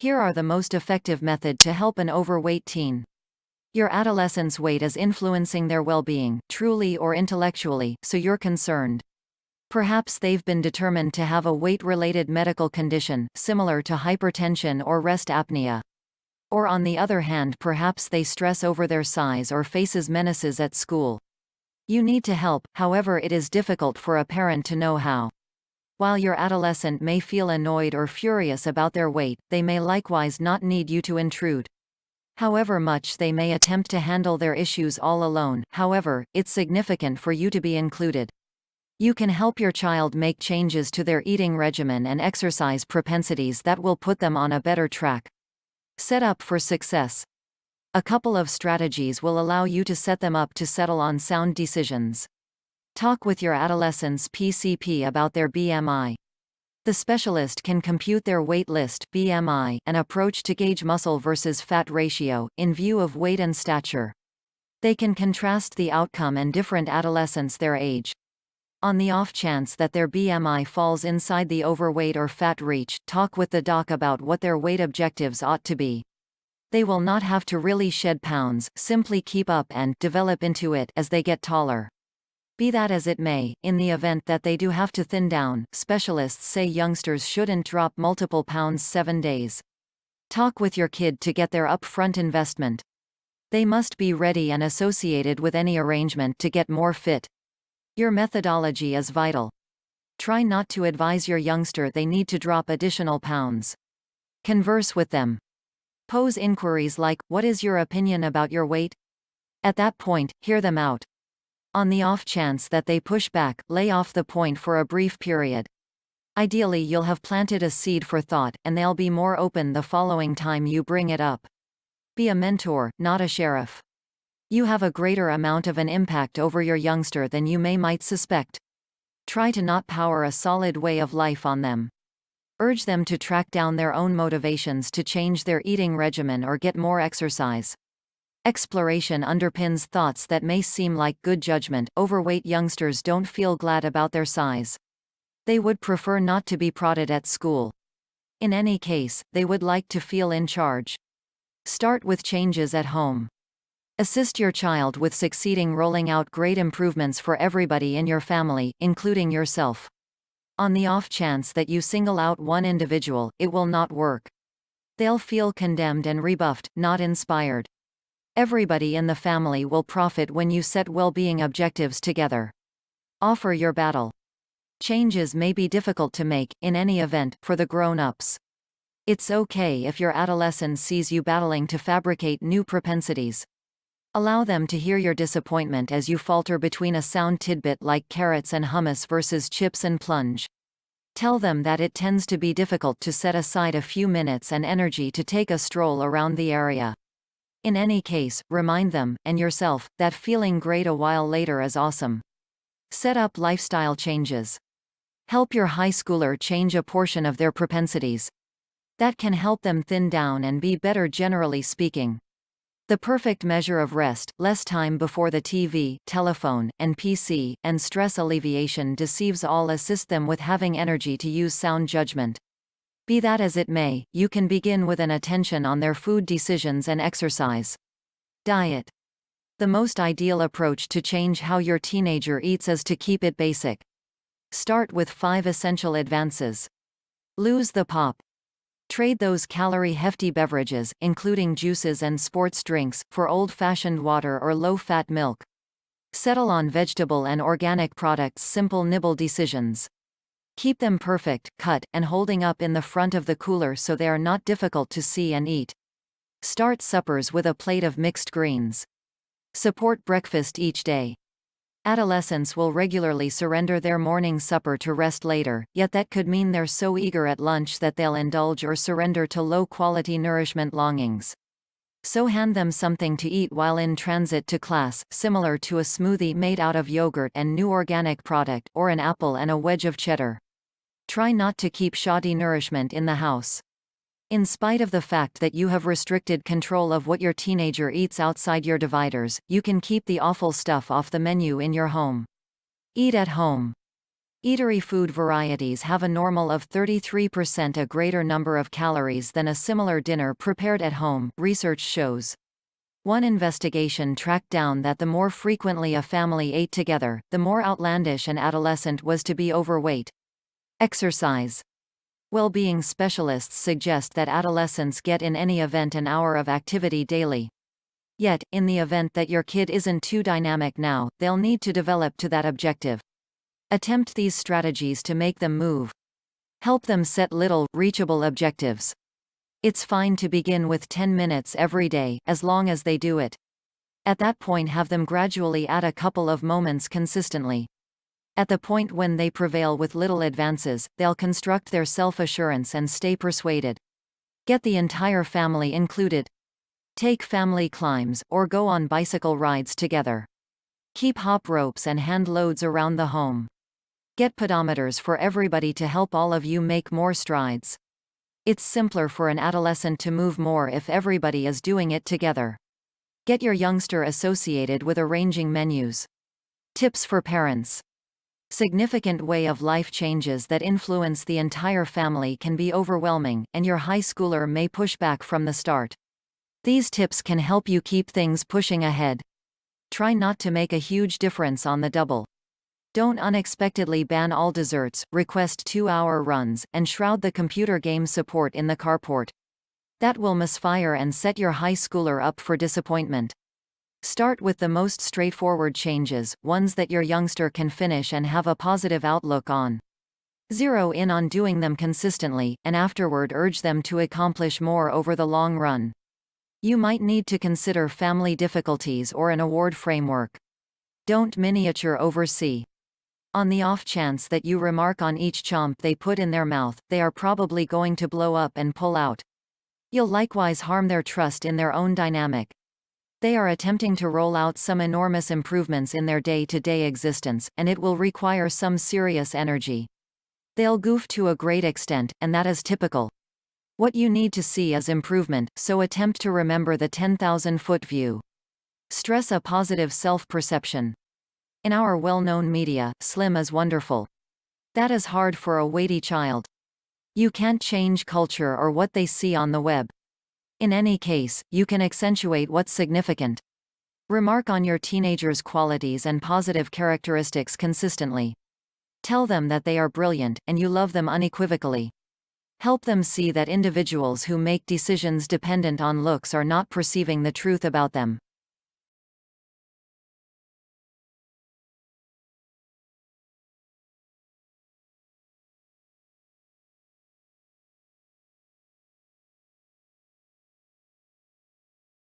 Here are the most effective method to help an overweight teen. Your adolescent's weight is influencing their well-being, truly or intellectually, so you're concerned. Perhaps they've been determined to have a weight-related medical condition, similar to hypertension or rest apnea. Or on the other hand, perhaps they stress over their size or faces menaces at school. You need to help, however it is difficult for a parent to know how. While your adolescent may feel annoyed or furious about their weight, they may likewise not need you to intrude. However much they may attempt to handle their issues all alone, however, it's significant for you to be included. You can help your child make changes to their eating regimen and exercise propensities that will put them on a better track. Set up for success. A couple of strategies will allow you to set them up to settle on sound decisions. Talk with your adolescent's PCP about their BMI. The specialist can compute their weight list (BMI) and approach to gauge muscle versus fat ratio, in view of weight and stature. They can contrast the outcome and different adolescents their age. On the off chance that their BMI falls inside the overweight or fat reach, talk with the doc about what their weight objectives ought to be. They will not have to really shed pounds, simply keep up and develop into it as they get taller. Be that as it may, in the event that they do have to thin down, specialists say youngsters shouldn't drop multiple pounds 7 days. Talk with your kid to get their upfront investment. They must be ready and associated with any arrangement to get more fit. Your methodology is vital. Try not to advise your youngster they need to drop additional pounds. Converse with them. Pose inquiries like, "What is your opinion about your weight?" At that point, hear them out. On the off chance that they push back, lay off the point for a brief period. Ideally, you'll have planted a seed for thought, and they'll be more open the following time you bring it up. Be a mentor, not a sheriff. You have a greater amount of an impact over your youngster than you might suspect. Try to not power a solid way of life on them. Urge them to track down their own motivations to change their eating regimen or get more exercise. Exploration underpins thoughts that may seem like good judgment. Overweight youngsters don't feel glad about their size. They would prefer not to be prodded at school. In any case, they would like to feel in charge. Start with changes at home. Assist your child with succeeding rolling out great improvements for everybody in your family, including yourself. On the off chance that you single out one individual, it will not work. They'll feel condemned and rebuffed, not inspired. Everybody in the family will profit when you set well-being objectives together. Offer your battle. Changes may be difficult to make, in any event, for the grown-ups. It's okay if your adolescent sees you battling to fabricate new propensities. Allow them to hear your disappointment as you falter between a sound tidbit like carrots and hummus versus chips and plunge. Tell them that it tends to be difficult to set aside a few minutes and energy to take a stroll around the area. In any case, remind them, and yourself, that feeling great a while later is awesome. Set up lifestyle changes. Help your high schooler change a portion of their propensities. That can help them thin down and be better generally speaking. The perfect measure of rest, less time before the TV, telephone, and PC, and stress alleviation deceives all. Assist them with having energy to use sound judgment. Be that as it may, you can begin with an attention on their food decisions and exercise. Diet. The most ideal approach to change how your teenager eats is to keep it basic. Start with 5 essential advances. Lose the pop. Trade those calorie-hefty beverages, including juices and sports drinks, for old-fashioned water or low-fat milk. Settle on vegetable and organic products. Simple nibble decisions. Keep them perfect, cut, and holding up in the front of the cooler so they are not difficult to see and eat. Start suppers with a plate of mixed greens. Support breakfast each day. Adolescents will regularly surrender their morning supper to rest later, yet that could mean they're so eager at lunch that they'll indulge or surrender to low-quality nourishment longings. So hand them something to eat while in transit to class, similar to a smoothie made out of yogurt and new organic product, or an apple and a wedge of cheddar. Try not to keep shoddy nourishment in the house. In spite of the fact that you have restricted control of what your teenager eats outside your dividers, you can keep the awful stuff off the menu in your home. Eat at home. Eatery food varieties have a normal of 33% a greater number of calories than a similar dinner prepared at home, research shows. One investigation tracked down that the more frequently a family ate together, the more outlandish an adolescent was to be overweight. Exercise. Well-being specialists suggest that adolescents get in any event an hour of activity daily. Yet, in the event that your kid isn't too dynamic now, they'll need to develop to that objective. Attempt these strategies to make them move. Help them set little, reachable objectives. It's fine to begin with 10 minutes every day, as long as they do it. At that point, have them gradually add a couple of moments consistently. At the point when they prevail with little advances, they'll construct their self-assurance and stay persuaded. Get the entire family included. Take family climbs, or go on bicycle rides together. Keep hop ropes and hand loads around the home. Get pedometers for everybody to help all of you make more strides. It's simpler for an adolescent to move more if everybody is doing it together. Get your youngster associated with arranging menus. Tips for parents. Significant way of life changes that influence the entire family can be overwhelming, and your high schooler may push back from the start. These tips can help you keep things pushing ahead. Try not to make a huge difference on the double. Don't unexpectedly ban all desserts, request 2-hour runs, and shroud the computer game support in the carport. That will misfire and set your high schooler up for disappointment. Start with the most straightforward changes, ones that your youngster can finish and have a positive outlook on. Zero in on doing them consistently, and afterward urge them to accomplish more over the long run. You might need to consider family difficulties or an award framework. Don't miniature oversee. On the off chance that you remark on each chomp they put in their mouth, they are probably going to blow up and pull out. You'll likewise harm their trust in their own dynamic. They are attempting to roll out some enormous improvements in their day-to-day existence, and it will require some serious energy. They'll goof to a great extent, and that is typical. What you need to see is improvement, so attempt to remember the 10,000-foot view. Stress a positive self-perception. In our well-known media, slim is wonderful. That is hard for a weighty child. You can't change culture or what they see on the web. In any case, you can accentuate what's significant. Remark on your teenager's qualities and positive characteristics consistently. Tell them that they are brilliant, and you love them unequivocally. Help them see that individuals who make decisions dependent on looks are not perceiving the truth about them.